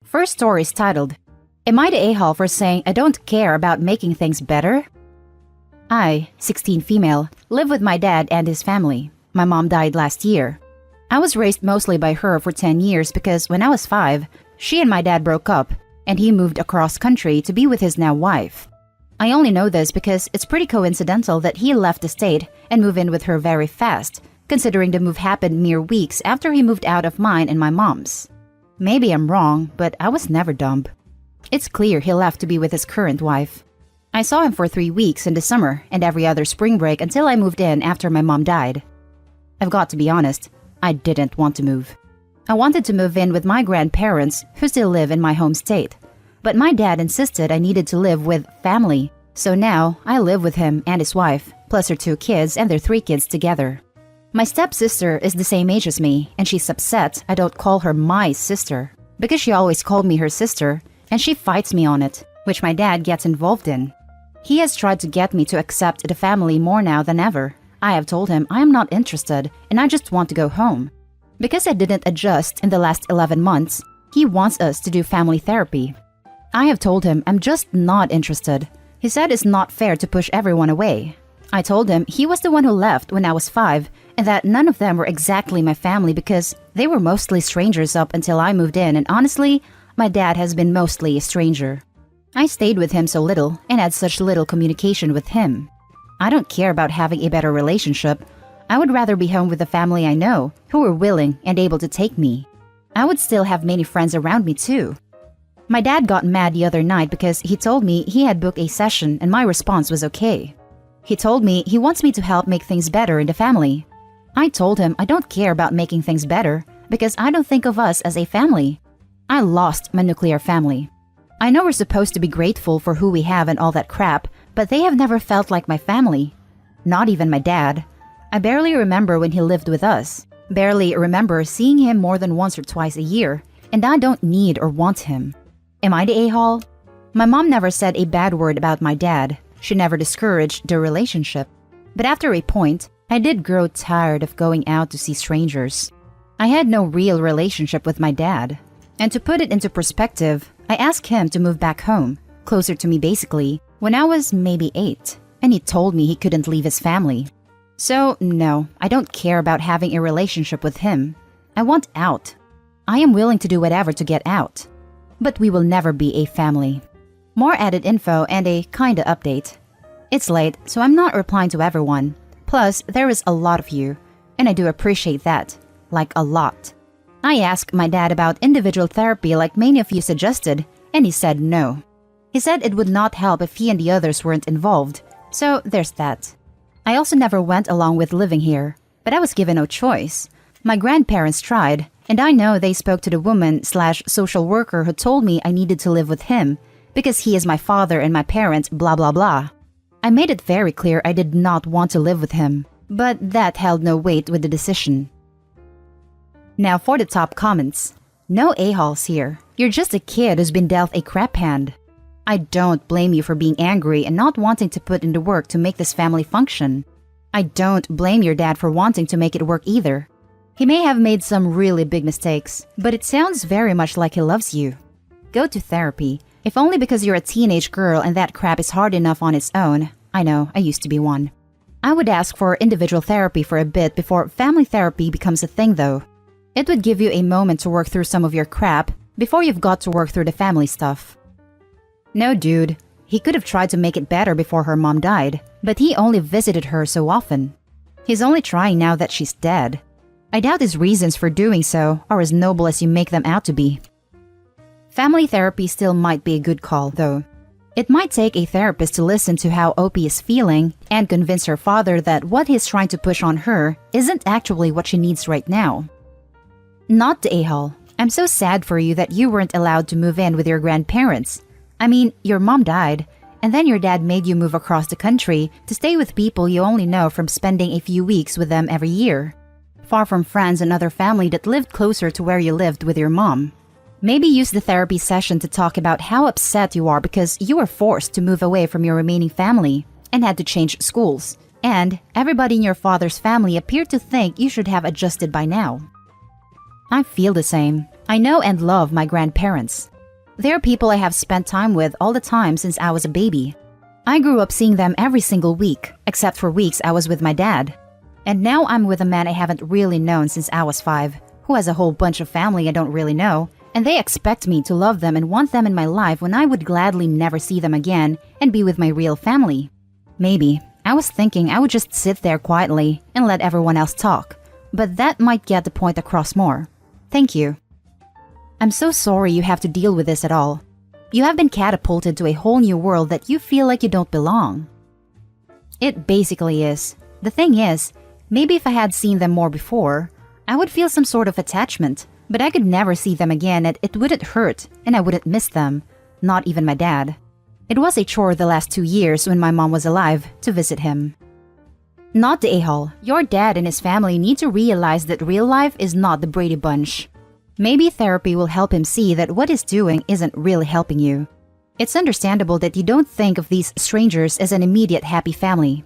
First story is titled, Am I the a-hole for saying I don't care about making things better? I, 16 female, live with my dad and his family. My mom died last year. I was raised mostly by her for 10 years because when I was 5, she and my dad broke up and he moved across country to be with his now wife. I only know this because it's pretty coincidental that he left the state and moved in with her very fast, considering the move happened mere weeks after he moved out of mine and my mom's. Maybe I'm wrong, but I was never dumb. It's clear he left to be with his current wife. I saw him for 3 weeks in the summer and every other spring break until I moved in after my mom died. I've got to be honest, I didn't want to move. I wanted to move in with my grandparents who still live in my home state. But my dad insisted I needed to live with family, so now I live with him and his wife, plus her 2 kids and their 3 kids together. My stepsister is the same age as me, and she's upset I don't call her my sister, because she always called me her sister, and she fights me on it, which my dad gets involved in. He has tried to get me to accept the family more now than ever. I have told him I am not interested, and I just want to go home. Because I didn't adjust in the last 11 months, he wants us to do family therapy. I have told him I'm just not interested. He said it's not fair to push everyone away. I told him he was the one who left when I was 5 and that none of them were exactly my family because they were mostly strangers up until I moved in, and honestly, my dad has been mostly a stranger. I stayed with him so little and had such little communication with him. I don't care about having a better relationship. I would rather be home with the family I know who were willing and able to take me. I would still have many friends around me too. My dad got mad the other night because he told me he had booked a session and my response was okay. He told me he wants me to help make things better in the family. I told him I don't care about making things better because I don't think of us as a family. I lost my nuclear family. I know we're supposed to be grateful for who we have and all that crap, but they have never felt like my family. Not even my dad. I barely remember when he lived with us. Barely remember seeing him more than once or twice a year, and I don't need or want him. Am I the a-hole? My mom never said a bad word about my dad. She never discouraged the relationship. But after a point, I did grow tired of going out to see strangers. I had no real relationship with my dad. And to put it into perspective, I asked him to move back home, closer to me basically, when I was maybe 8, and he told me he couldn't leave his family. So, no, I don't care about having a relationship with him. I want out. I am willing to do whatever to get out. But we will never be a family. More added info and a kinda update. It's late, so I'm not replying to everyone. Plus, there is a lot of you, and I do appreciate that. Like a lot. I asked my dad about individual therapy like many of you suggested, and he said no. He said it would not help if he and the others weren't involved, so there's that. I also never went along with living here, but I was given no choice. My grandparents tried, and I know they spoke to the woman/social worker who told me I needed to live with him because he is my father and my parents, blah blah blah. I made it very clear I did not want to live with him, but that held no weight with the decision. Now for the top comments. No a-holes here. You're just a kid who's been dealt a crap hand. I don't blame you for being angry and not wanting to put in the work to make this family function. I don't blame your dad for wanting to make it work either. He may have made some really big mistakes, but it sounds very much like he loves you. Go to therapy, if only because you're a teenage girl and that crap is hard enough on its own. I know, I used to be one. I would ask for individual therapy for a bit before family therapy becomes a thing though. It would give you a moment to work through some of your crap before you've got to work through the family stuff. No dude, he could have tried to make it better before her mom died, but he only visited her so often. He's only trying now that she's dead. I doubt his reasons for doing so are as noble as you make them out to be. Family therapy still might be a good call, though. It might take a therapist to listen to how Opie is feeling and convince her father that what he's trying to push on her isn't actually what she needs right now. Not the a-hole. I'm so sad for you that you weren't allowed to move in with your grandparents. I mean, your mom died, and then your dad made you move across the country to stay with people you only know from spending a few weeks with them every year. Far from friends and other family that lived closer to where you lived with your mom. Maybe use the therapy session to talk about how upset you are because you were forced to move away from your remaining family and had to change schools, and everybody in your father's family appeared to think you should have adjusted by now. I feel the same. I know and love my grandparents. They are people I have spent time with all the time since I was a baby. I grew up seeing them every single week, except for weeks I was with my dad. And now I'm with a man I haven't really known since I was 5, who has a whole bunch of family I don't really know, and they expect me to love them and want them in my life when I would gladly never see them again and be with my real family. Maybe I was thinking I would just sit there quietly and let everyone else talk, but that might get the point across more. Thank you. I'm so sorry you have to deal with this at all. You have been catapulted to a whole new world that you feel like you don't belong. It basically is. The thing is, maybe if I had seen them more before, I would feel some sort of attachment, but I could never see them again and it wouldn't hurt and I wouldn't miss them, not even my dad. It was a chore the last 2 years when my mom was alive to visit him. Not the a-hole. Your dad and his family need to realize that real life is not the Brady Bunch. Maybe therapy will help him see that what he's doing isn't really helping you. It's understandable that you don't think of these strangers as an immediate happy family.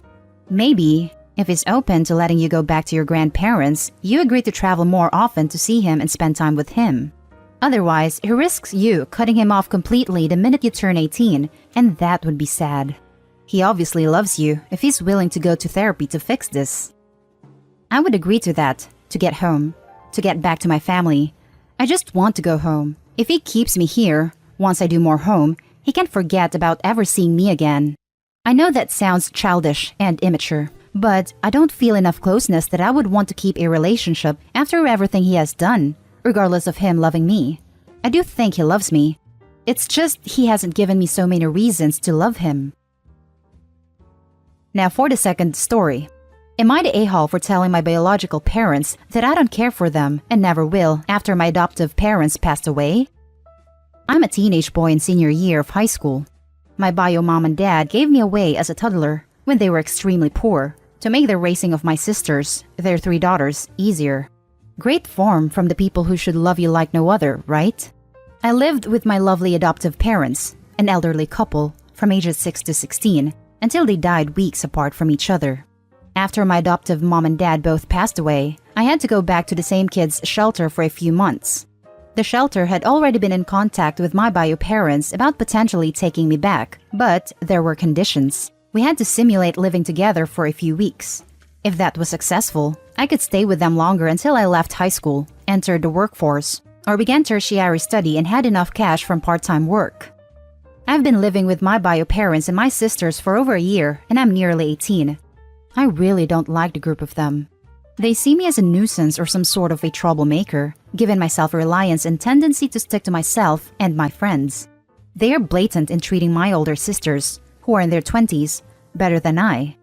Maybe, if he's open to letting you go back to your grandparents, you agree to travel more often to see him and spend time with him. Otherwise, he risks you cutting him off completely the minute you turn 18, and that would be sad. He obviously loves you if he's willing to go to therapy to fix this. I would agree to that, to get home, to get back to my family. I just want to go home. If he keeps me here, once I do more home, he can forget about ever seeing me again. I know that sounds childish and immature, but I don't feel enough closeness that I would want to keep a relationship after everything he has done, regardless of him loving me. I do think he loves me. It's just he hasn't given me so many reasons to love him. Now for the second story. Am I the a-hole for telling my biological parents that I don't care for them and never will after my adoptive parents passed away? I'm a teenage boy in senior year of high school. My bio mom and dad gave me away as a toddler when they were extremely poor to make the raising of my sisters, their 3 daughters, easier. Great form from the people who should love you like no other, right? I lived with my lovely adoptive parents, an elderly couple, from ages 6 to 16, until they died weeks apart from each other. After my adoptive mom and dad both passed away, I had to go back to the same kids' shelter for a few months. The shelter had already been in contact with my bio parents about potentially taking me back, but there were conditions. We had to simulate living together for a few weeks. If that was successful, I could stay with them longer until I left high school, entered the workforce, or began tertiary study and had enough cash from part-time work. I've been living with my bio parents and my sisters for over a year, and I'm nearly 18. I really don't like the group of them. They see me as a nuisance or some sort of a troublemaker, given my self-reliance and tendency to stick to myself and my friends. They are blatant in treating my older sisters, who are in their 20s, better than I.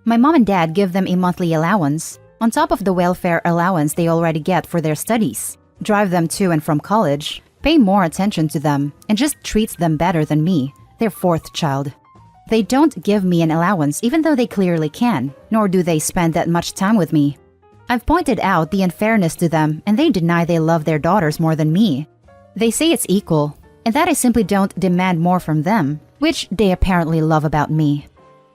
My mom and dad give them a monthly allowance, on top of the welfare allowance they already get for their studies, drive them to and from college, pay more attention to them, and just treats them better than me, their 4th child. They don't give me an allowance even though they clearly can, nor do they spend that much time with me. I've pointed out the unfairness to them and they deny they love their daughters more than me. They say it's equal, and that I simply don't demand more from them, which they apparently love about me.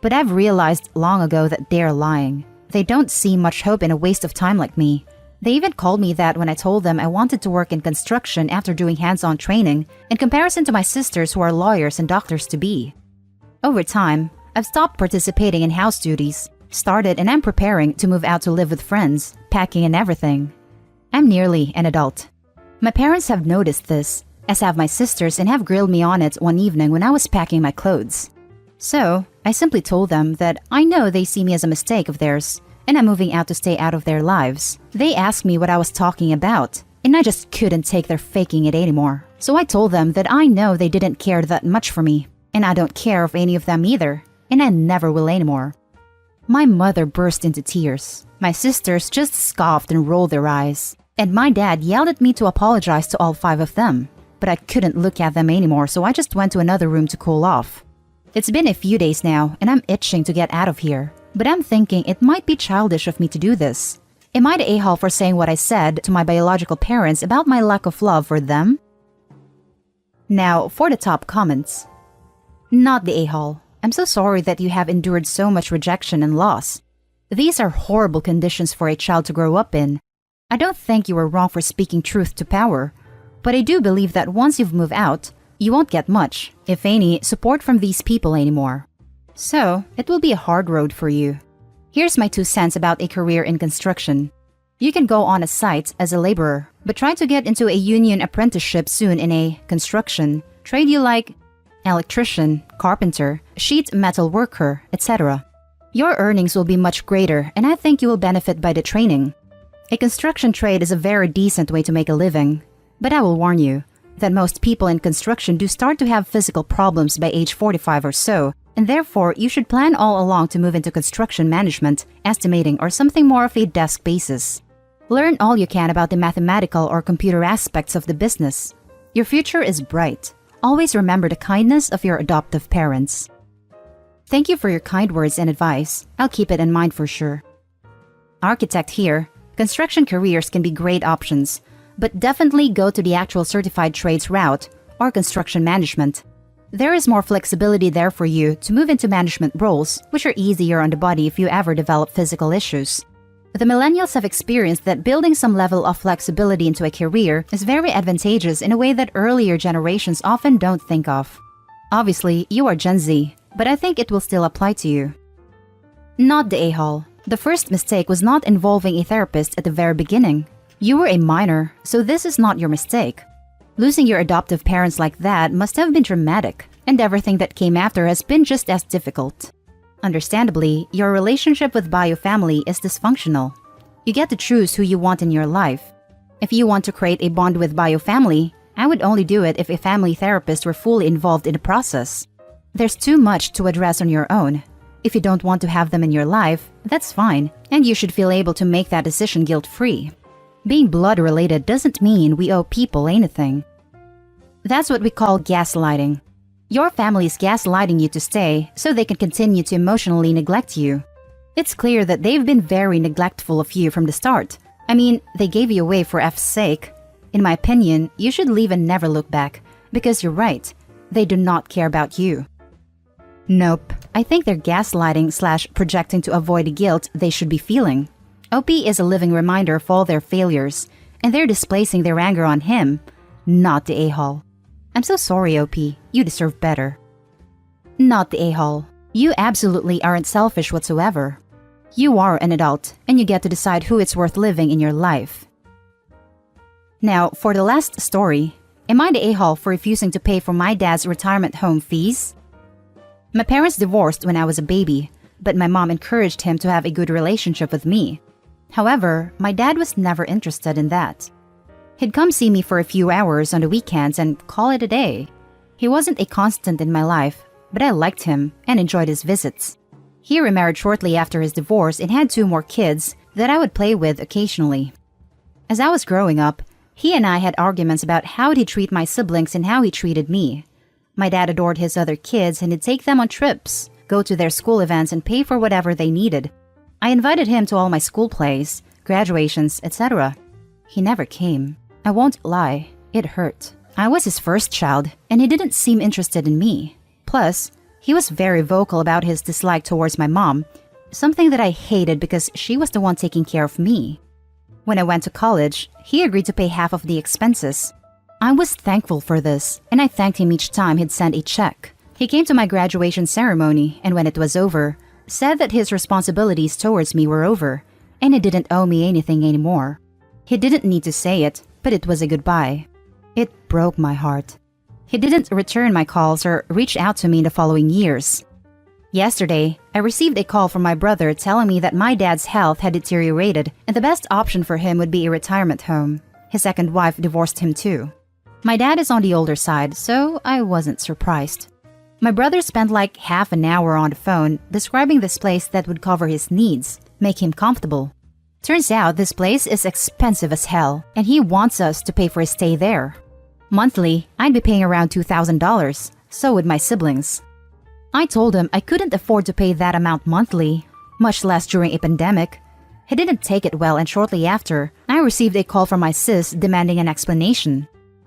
But I've realized long ago that they're lying. They don't see much hope in a waste of time like me. They even called me that when I told them I wanted to work in construction after doing hands-on training, in comparison to my sisters who are lawyers and doctors to be. Over time, I've stopped participating in house duties, started and am preparing to move out to live with friends, packing and everything. I'm nearly an adult. My parents have noticed this, as have my sisters, and have grilled me on it one evening when I was packing my clothes. So, I simply told them that I know they see me as a mistake of theirs, and I'm moving out to stay out of their lives. They asked me what I was talking about, and I just couldn't take their faking it anymore. So I told them that I know they didn't care that much for me, and I don't care of any of them either, and I never will anymore. My mother burst into tears. My sisters just scoffed and rolled their eyes, and my dad yelled at me to apologize to all 5 of them. But I couldn't look at them anymore, so I just went to another room to cool off. It's been a few days now, and I'm itching to get out of here. But I'm thinking it might be childish of me to do this. Am I the a-hole for saying what I said to my biological parents about my lack of love for them? Now, for the top comments. Not the a-hole. I'm so sorry that you have endured so much rejection and loss. These are horrible conditions for a child to grow up in. I don't think you were wrong for speaking truth to power, but I do believe that once you've moved out, You won't get much, if any, support from these people anymore. So, it will be a hard road for you. Here's my 2 cents about a career in construction. You can go on a site as a laborer, but try to get into a union apprenticeship soon in a construction trade you like: electrician, carpenter, sheet metal worker, etc. Your earnings will be much greater, and I think you will benefit by the training. A construction trade is a very decent way to make a living, but I will warn you that most people in construction do start to have physical problems by age 45 or so, and therefore you should plan all along to move into construction management, estimating, or something more of a desk basis. Learn all you can about the mathematical or computer aspects of the business. Your future is bright. Always remember the kindness of your adoptive parents. Thank you for your kind words and advice. I'll keep it in mind for sure. Architect here. Construction careers can be great options, but definitely go to the actual certified trades route or construction management. There is more flexibility there for you to move into management roles, which are easier on the body if you ever develop physical issues. The millennials have experienced that building some level of flexibility into a career is very advantageous in a way that earlier generations often don't think of. Obviously, you are Gen Z, but I think it will still apply to you. Not the a-hole. The first mistake was not involving a therapist at the very beginning. You were a minor, so this is not your mistake. Losing your adoptive parents like that must have been traumatic, and everything that came after has been just as difficult. Understandably, your relationship with bio family is dysfunctional. You get to choose who you want in your life. If you want to create a bond with bio family, I would only do it if a family therapist were fully involved in the process. There's too much to address on your own. If you don't want to have them in your life, that's fine, and you should feel able to make that decision guilt-free. Being blood-related doesn't mean we owe people anything. That's what we call gaslighting. Your family is gaslighting you to stay so they can continue to emotionally neglect you. It's clear that they've been very neglectful of you from the start. I mean, they gave you away for F's sake. In my opinion, you should leave and never look back, because you're right, they do not care about you. Nope, I think they're gaslighting/projecting to avoid the guilt they should be feeling. OP is a living reminder of all their failures, and they're displacing their anger on him, not the a-hole. I'm so sorry, OP. You deserve better. Not the a-hole. You absolutely aren't selfish whatsoever. You are an adult, and you get to decide who it's worth living in your life. Now, for the last story, am I the a-hole for refusing to pay for my dad's retirement home fees? My parents divorced when I was a baby, but my mom encouraged him to have a good relationship with me. However, my dad was never interested in that. He'd come see me for a few hours on the weekends and call it a day. He wasn't a constant in my life, but I liked him and enjoyed his visits. He remarried shortly after his divorce and had 2 more kids that I would play with occasionally. As I was growing up, he and I had arguments about how he'd treat my siblings and how he treated me. My dad adored his other kids and he'd take them on trips, go to their school events, and pay for whatever they needed. I invited him to all my school plays, graduations, etc. He never came. I won't lie, it hurt. I was his first child, and he didn't seem interested in me. Plus, he was very vocal about his dislike towards my mom, something that I hated because she was the one taking care of me. When I went to college, he agreed to pay half of the expenses. I was thankful for this, and I thanked him each time he'd send a check. He came to my graduation ceremony, and when it was over, said that his responsibilities towards me were over, and he didn't owe me anything anymore. He didn't need to say it, but it was a goodbye. It broke my heart. He didn't return my calls or reach out to me in the following years. Yesterday, I received a call from my brother telling me that my dad's health had deteriorated and the best option for him would be a retirement home. His second wife divorced him too. My dad is on the older side, so I wasn't surprised. My brother spent like half an hour on the phone describing this place that would cover his needs, make him comfortable. Turns out this place is expensive as hell, and he wants us to pay for his stay there. Monthly, I'd be paying around $2,000, so would my siblings. I told him I couldn't afford to pay that amount monthly, much less during a pandemic. He didn't take it well, and shortly after, I received a call from my sis demanding an explanation.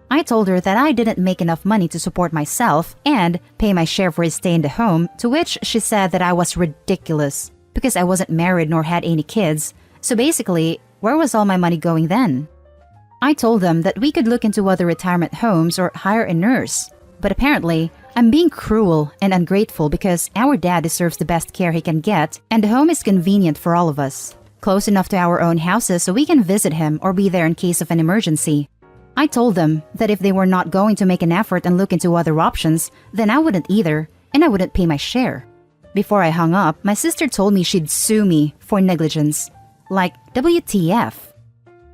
I told her that I didn't make enough money to support myself and pay my share for his stay in the home, to which she said that I was ridiculous because I wasn't married nor had any kids. So basically, where was all my money going then? I told them that we could look into other retirement homes or hire a nurse. But apparently, I'm being cruel and ungrateful because our dad deserves the best care he can get, and the home is convenient for all of us. Close enough to our own houses so we can visit him or be there in case of an emergency. I told them that if they were not going to make an effort and look into other options, then I wouldn't either, and I wouldn't pay my share. Before I hung up, my sister told me she'd sue me for negligence. Like, WTF?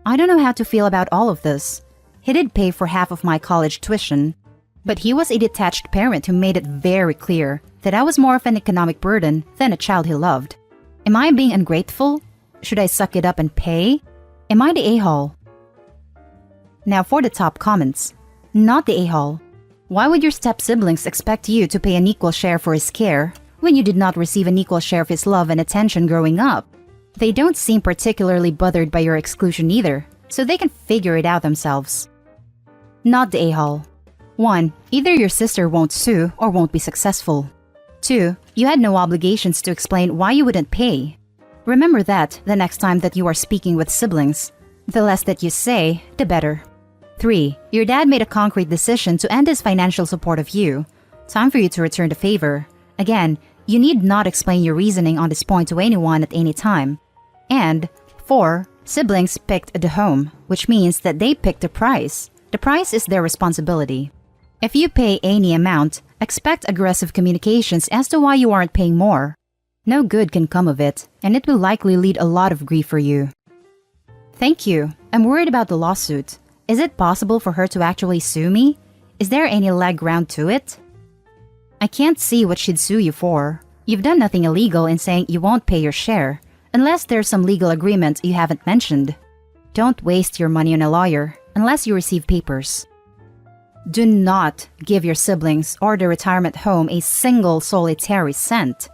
I don't know how to feel about all of this. He did pay for half of my college tuition, but he was a detached parent who made it very clear that I was more of an economic burden than a child he loved. Am I being ungrateful? Should I suck it up and pay? Am I the a-hole? Now for the top comments. Not the a-hole. Why would your step-siblings expect you to pay an equal share for his care when you did not receive an equal share of his love and attention growing up? They don't seem particularly bothered by your exclusion either, so they can figure it out themselves. Not the a-hole. 1. Either your sister won't sue or won't be successful. 2. You had no obligations to explain why you wouldn't pay. Remember that the next time that you are speaking with siblings. The less that you say, the better. 3. Your dad made a concrete decision to end his financial support of you. Time for you to return the favor. Again, you need not explain your reasoning on this point to anyone at any time. And 4. Siblings picked the home, which means that they picked the price. The price is their responsibility. If you pay any amount, expect aggressive communications as to why you aren't paying more. No good can come of it, and it will likely lead a lot of grief for you. Thank you. I'm worried about the lawsuit. Is it possible for her to actually sue me? Is there any leg ground to it? I can't see what she'd sue you for. You've done nothing illegal in saying you won't pay your share, unless there's some legal agreement you haven't mentioned. Don't waste your money on a lawyer unless you receive papers. Do not give your siblings or the retirement home a single solitary cent.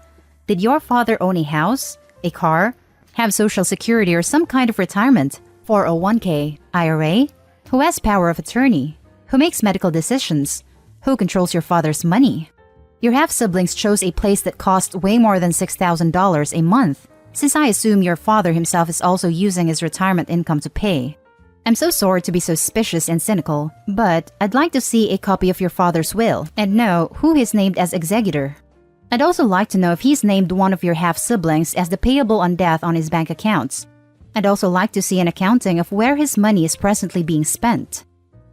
Did your father own a house, a car, have social security or some kind of retirement, 401k, IRA? Who has power of attorney? Who makes medical decisions? Who controls your father's money? Your half-siblings chose a place that cost way more than $6,000 a month, since I assume your father himself is also using his retirement income to pay. I'm so sorry to be so suspicious and cynical, but I'd like to see a copy of your father's will and know who he's named as executor. I'd also like to know if he's named one of your half-siblings as the payable on death on his bank accounts. I'd also like to see an accounting of where his money is presently being spent.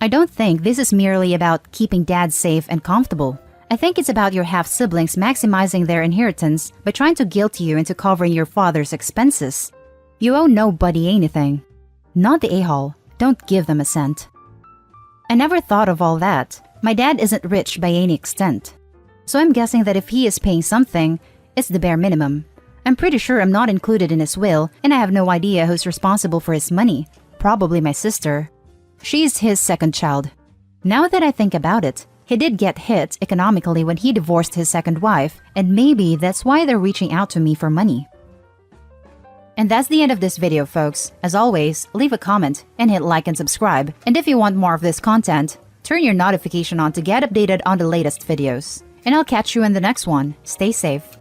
I don't think this is merely about keeping dad safe and comfortable. I think it's about your half-siblings maximizing their inheritance by trying to guilt you into covering your father's expenses. You owe nobody anything. Not the a-hole. Don't give them a cent. I never thought of all that. My dad isn't rich by any extent. So I'm guessing that if he is paying something, it's the bare minimum. I'm pretty sure I'm not included in his will, and I have no idea who's responsible for his money. Probably my sister. She's his second child. Now that I think about it, he did get hit economically when he divorced his second wife, and maybe that's why they're reaching out to me for money. And that's the end of this video, folks. As always, leave a comment and hit like and subscribe. And if you want more of this content, turn your notification on to get updated on the latest videos. And I'll catch you in the next one. Stay safe.